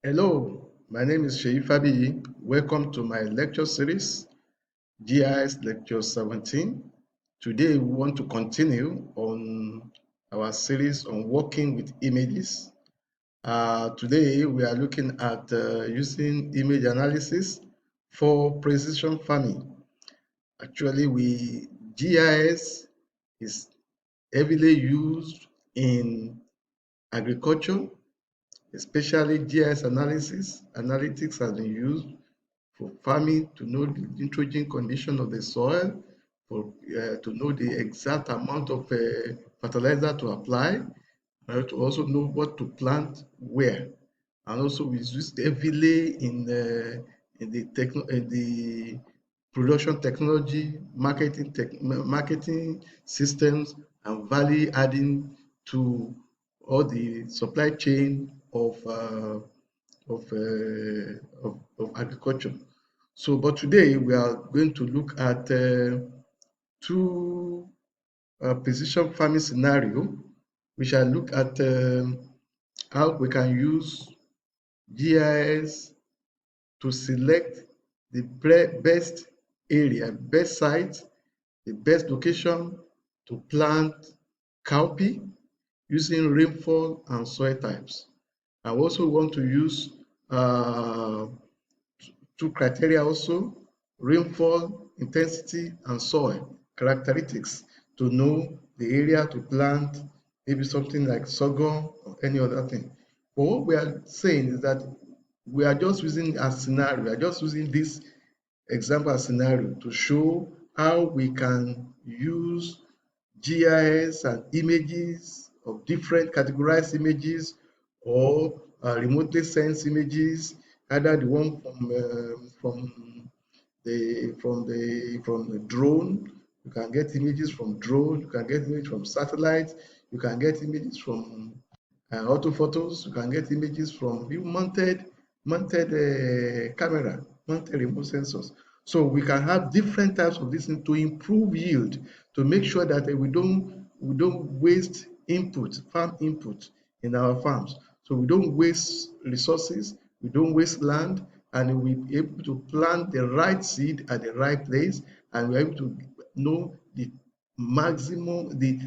Hello, my name is Sheyi Fabi. Welcome to my lecture series, GIS Lecture 17. Today, we want to continue on our series on working with images. Today, we are looking at using image analysis for precision farming. Actually, GIS is heavily used in agriculture, especially GIS analytics has been used for farming to know the nitrogen condition of the soil, to know the exact amount of fertilizer to apply, to also know what to plant where. And also we used heavily in the production technology, marketing systems, and value adding to all the supply chain of agriculture. So, but today we are going to look at two precision farming scenario. We shall look at how we can use GIS to select the best area, best site, the best location to plant cowpea using rainfall and soil types. I also want to use uh, two criteria also, rainfall intensity and soil characteristics to know the area to plant, maybe something like sorghum or any other thing. But what we are saying is that we are just using a scenario, we are just using this example scenario to show how we can use GIS and images of different categorized images or remotely sensed images, either the one from the drone. You can get images from drone. You can get images from satellite. You can get images from auto photos. You can get images from mounted camera, mounted remote sensors. So we can have different types of this thing to improve yield, to make sure that we don't waste farm input in our farms. So we don't waste resources, we don't waste land, and we're able to plant the right seed at the right place, and we're able to know the maximum, the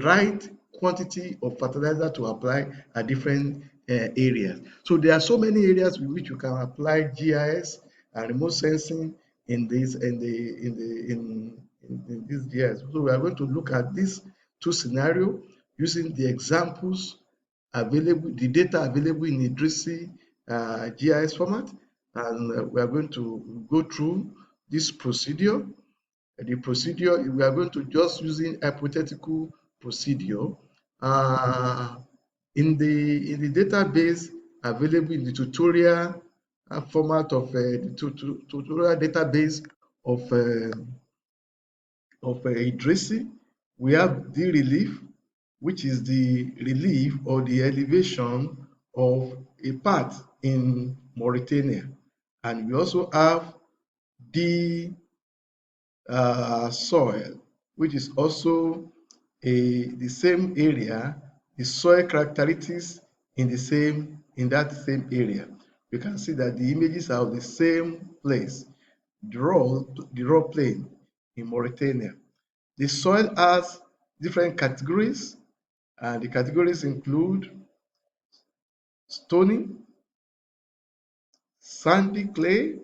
right quantity of fertilizer to apply at different areas. So there are so many areas with which you can apply GIS and remote sensing in this GIS. So we are going to look at these two scenarios using the examples available, the data available in Idrisi GIS format, and we are going to go through this procedure. The procedure, we are going to just using hypothetical procedure uh, in the database available in the tutorial format of the tutorial database of Idrisi. We have the relief, which is the relief or the elevation of a part in Mauritania. And we also have the soil, which is also the same area, the soil characteristics in that same area. We can see that the images are of the same place, the raw plain in Mauritania. The soil has different categories, and the categories include stony, sandy clay,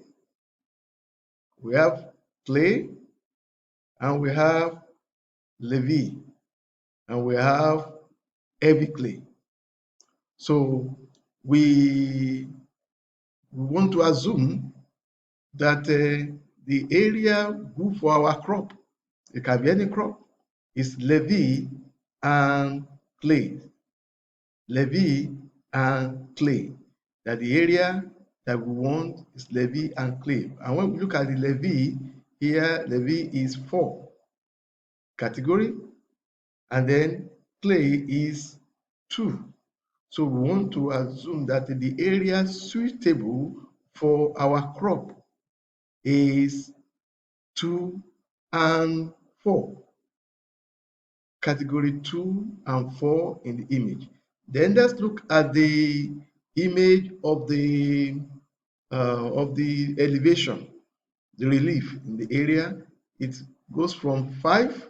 we have clay, and we have levee, and we have heavy clay. So we want to assume that the area good for our crop, it can be any crop, is levee and clay. Levee and clay. That the area that we want is levee and clay. And when we look at the levee, here levee is 4 category, and then clay is 2. So we want to assume that the area suitable for our crop is 2 and 4, category 2 and 4 in the image. Then let's look at the image of the elevation, the relief in the area. It goes from 5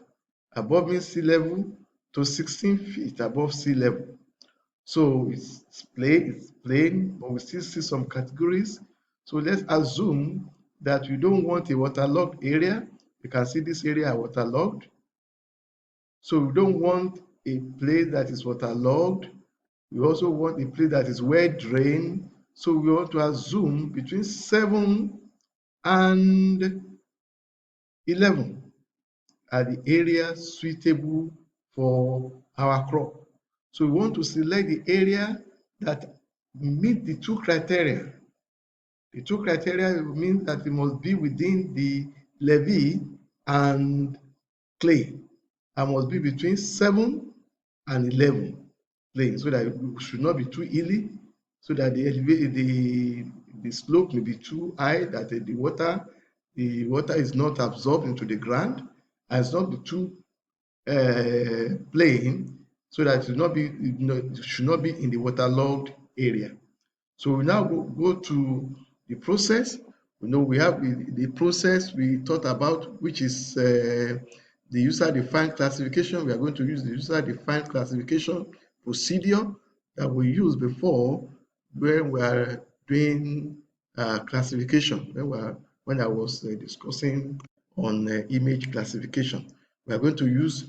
above mean sea level to 16 feet above sea level. So it's plain, but we still see some categories. So let's assume that you don't want a waterlogged area. You can see this area waterlogged. So we don't want a place that is waterlogged. We also want a place that is well drained. So we want to assume between 7 and 11 are the areas suitable for our crop. So we want to select the area that meet the two criteria. The two criteria means that it must be within the levee and clay, and must be between 7 and 11 plane, so that it should not be too hilly, so that the slope may be too high, that the water is not absorbed into the ground, and it's not be too plain, so that it should not be in the waterlogged area. So we now go to the process. We have the process we thought about, which is the user-defined classification. We are going to use the user-defined classification procedure that we used before when we are doing classification, when I was discussing on image classification. We are going to use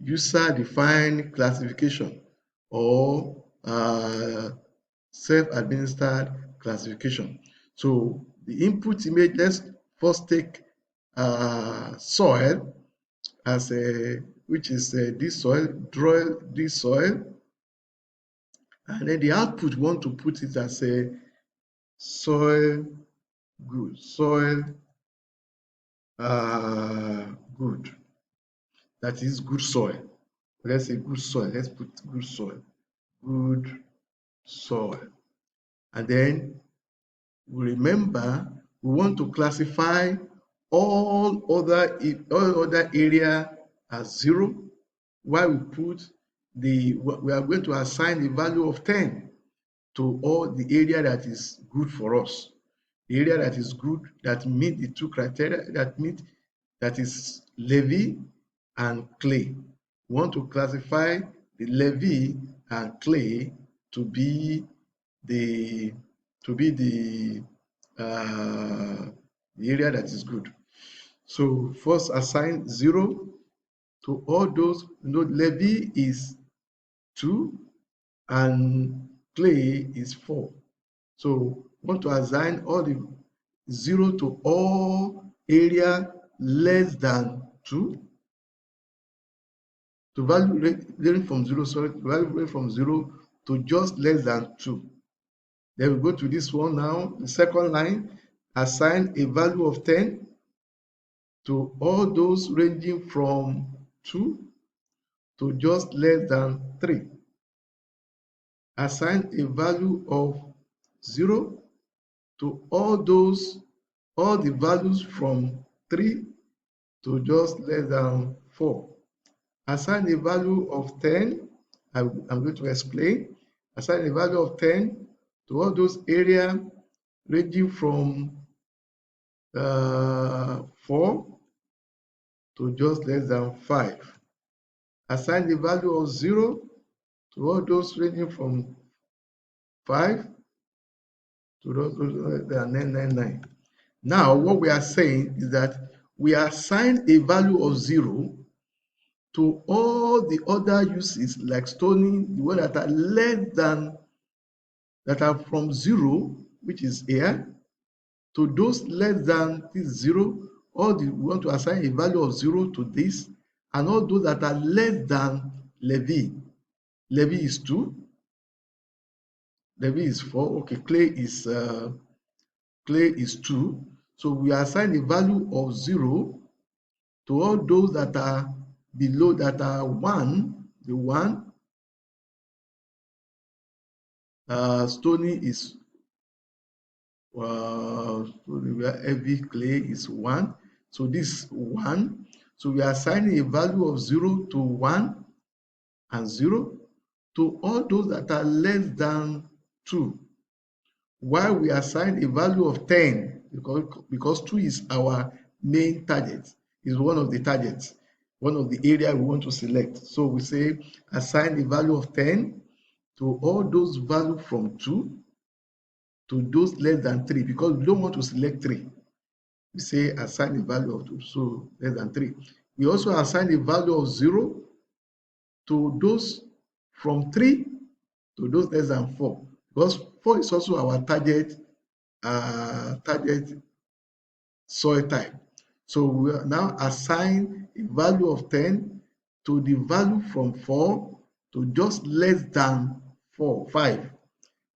user-defined classification or self-administered classification. So the input image, let's first take soil as which is this soil, draw this soil, and then the output we want to put it as a soil good, good. That is good soil. Let's say good soil. Let's put good soil. Good soil. And then remember, we want to classify all other area as 0, while we are going to assign a value of 10 to all the area that is good for us. The area that is good, that meet the two criteria, that is levee and clay. We want to classify the levee and clay to be the area that is good. So first assign 0 to all those. Levee is 2 and clay is 4. So want to assign all the 0 to all area less than 2, to value ranging from 0, to just less than 2. Then we go to this one now, the second line, assign a value of 10 to all those ranging from 2 to just less than 3. Assign a value of 0 to all the values from 3 to just less than 4. Assign a value of 10, I'm going to explain. Assign a value of 10 to all those areas ranging from 4 to just less than 5. Assign the value of 0 to all those ranging from 5 to those less than 999. Now, what we are saying is that we assign a value of 0 to all the other uses like stoning, the ones that are less than, that are from 0, which is here, to those less than this 0, we want to assign a value of 0 to this, and all those that are less than levee. Levee is 2, levee is 4, okay, clay is 2. So we assign a value of 0 to all those that are below, that are 1, the 1. Stony is heavy clay is 1. So this 1. So we are assigning a value of 0 to 1 and 0 to all those that are less than 2, while we assign a value of 10 because 2 is our main target, is one of the targets, one of the area we want to select. So we say assign a value of 10 to all those values from 2 to those less than 3, because we don't want to select 3. We say assign a value of 2, so less than 3. We also assign a value of 0 to those from 3 to those less than 4, because 4 is also our target soil type. So we will now assign a value of 10 to the value from 4 to just less than 5.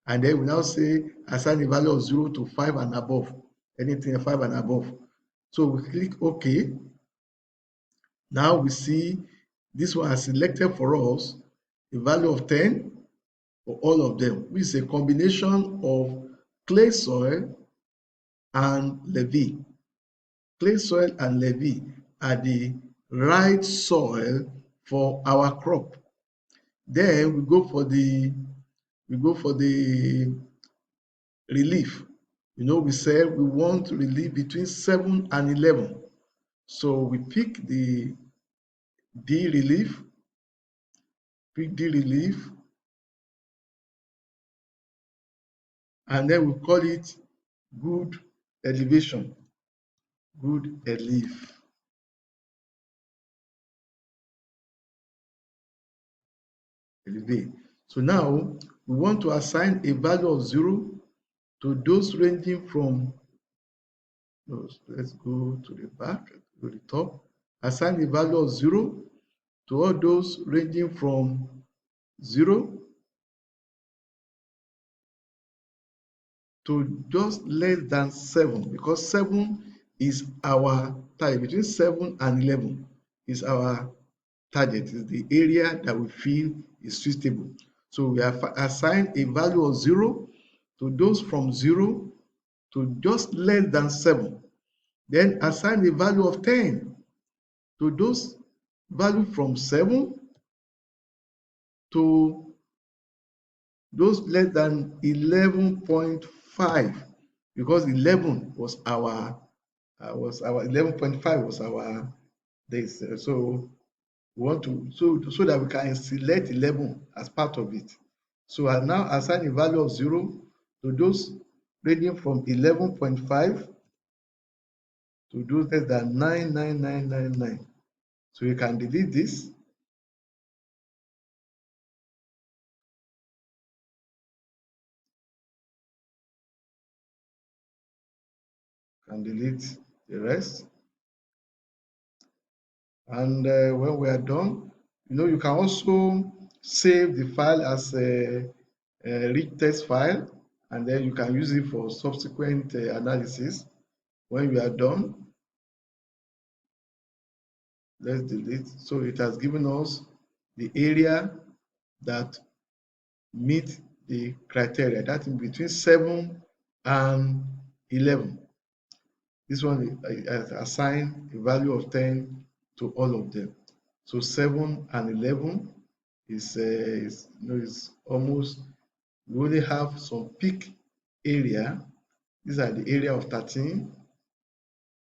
And then we now say assign a value of 0 to 5 and above, anything 5 and above. So we click OK. Now we see this one has selected for us a value of 10 for all of them, which is a combination of clay soil and levee. Clay soil and levee are the right soil for our crop. Then we go for the relief. We said we want relief between 7 and 11. So we pick the D relief, and then we call it good elevation. Good elevate. So now we want to assign a value of 0 to those ranging from, let's go to the back, to the top. Assign a value of 0 to all those ranging from 0 to just less than 7, because 7 is our target. Between 7 and 11 is our target, is the area that we feel is suitable. So we have assigned a value of 0 to those from 0 to just less than 7. Then assign a value of 10 to those value from 7 to those less than 11.5, because 11 was our 11.5 was our this. So we want to so that we can select 11 as part of it. So I now assign a value of 0 to those ranging from 11.5 to those less than 99999. So you can delete this. And delete the rest. And when we are done, you can also save the file as a rich text file, and then you can use it for subsequent analysis. When you are done, let's delete. So it has given us the area that meet the criteria, that is between 7 and 11. This one has assigned a value of 10 to all of them. So 7 and 11 is almost, we only have some peak area. These are the area of 13.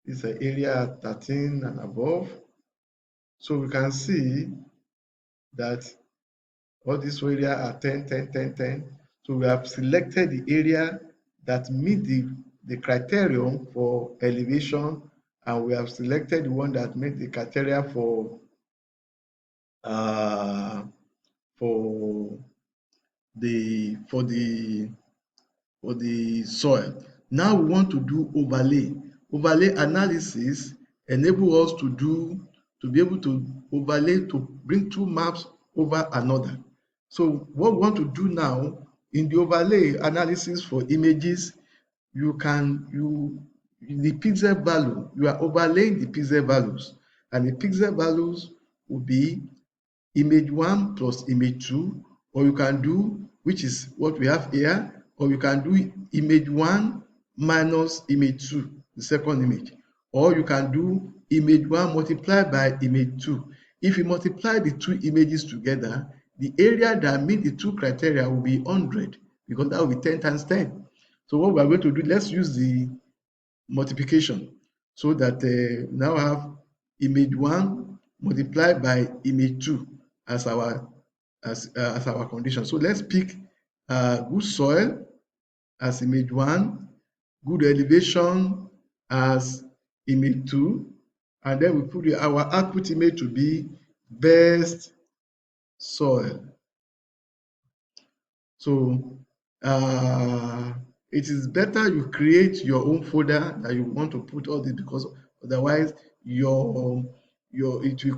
This is the area 13 and above. So we can see that all these area are 10, 10, 10, 10. So we have selected the area that meet the criterion for elevation, and we have selected the one that meet the criteria for the soil. Now we want to do overlay. Overlay analysis enable us to be able to overlay, to bring two maps over another. So what we want to do now in the overlay analysis for images, the pixel value, you are overlaying the pixel values, and the pixel values will be image 1 plus image 2, or you can do, which is what we have here, or you can do image 1 minus image 2, the second image, or you can do image 1 multiplied by image 2. If you multiply the two images together, the area that meet the two criteria will be 100 because that will be 10 times 10. So what we are going to do, let's use the multiplication so that now have image 1 multiplied by image 2 as our as our condition. So let's pick good soil as image 1, good elevation as image 2, and then we put our output image to be best soil. So it is better you create your own folder that you want to put all this, because otherwise it will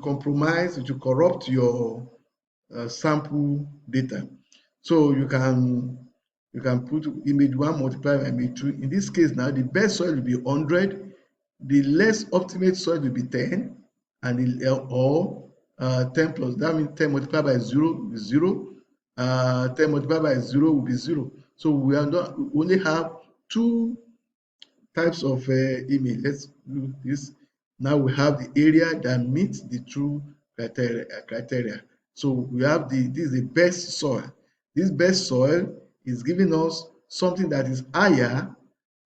compromise, it will corrupt your sample data. So you can put image 1 multiplied by image 2. In this case now, the best soil will be 100, the less optimate soil will be 10, and or 10 plus, that means 10 multiplied by 0 will be 0, 10 multiplied by 0 will be 0. So we only have two types of image. Let's do this. Now we have the area that meets the true criteria. So we have this is the best soil. This best soil is giving us something that is higher,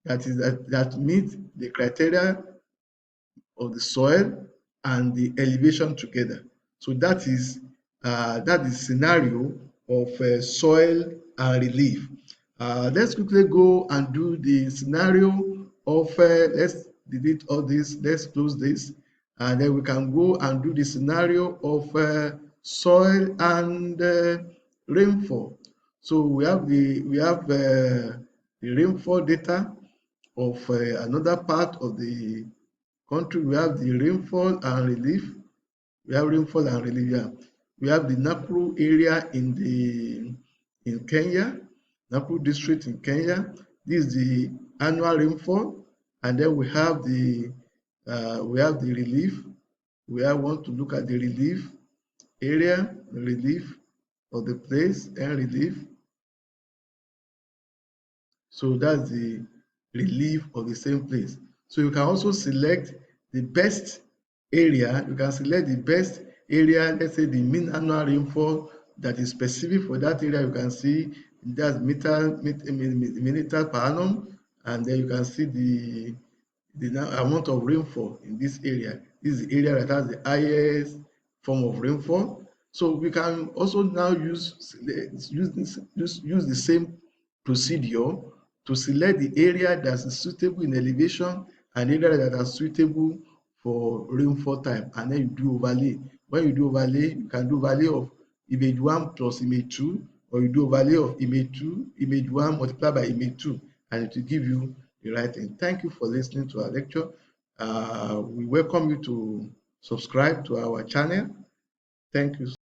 that meets the criteria of the soil and the elevation together. So that is scenario of soil and relief. Let's quickly go and do the scenario of let's delete all this, let's close this, and then we can go and do the scenario of soil and rainfall. So we have the rainfall data of another part of the country. We have the rainfall and relief. We have rainfall and relief. Yeah. We have the Nakuru area in Kenya, Nakuru district in Kenya. This is the annual rainfall, and then we have the relief. We want to look at the relief area, the relief of the place, and relief. So that's the relief of the same place. So you can also select the best area. You can select the best area, let's say the mean annual rainfall that is specific for that area. You can see that's millimeter per annum, and then you can see the amount of rainfall in this area. This is the area that has the highest form of rainfall. So we can also now use the same procedure to select the area that is suitable in elevation and area that are suitable for rainfall type, and then you do overlay. When you do overlay, you can do overlay of image 1 plus image 2, or you do overlay of image 1 multiplied by image 2, and it will give you the right thing. Thank you for listening to our lecture. We welcome you to subscribe to our channel. Thank you.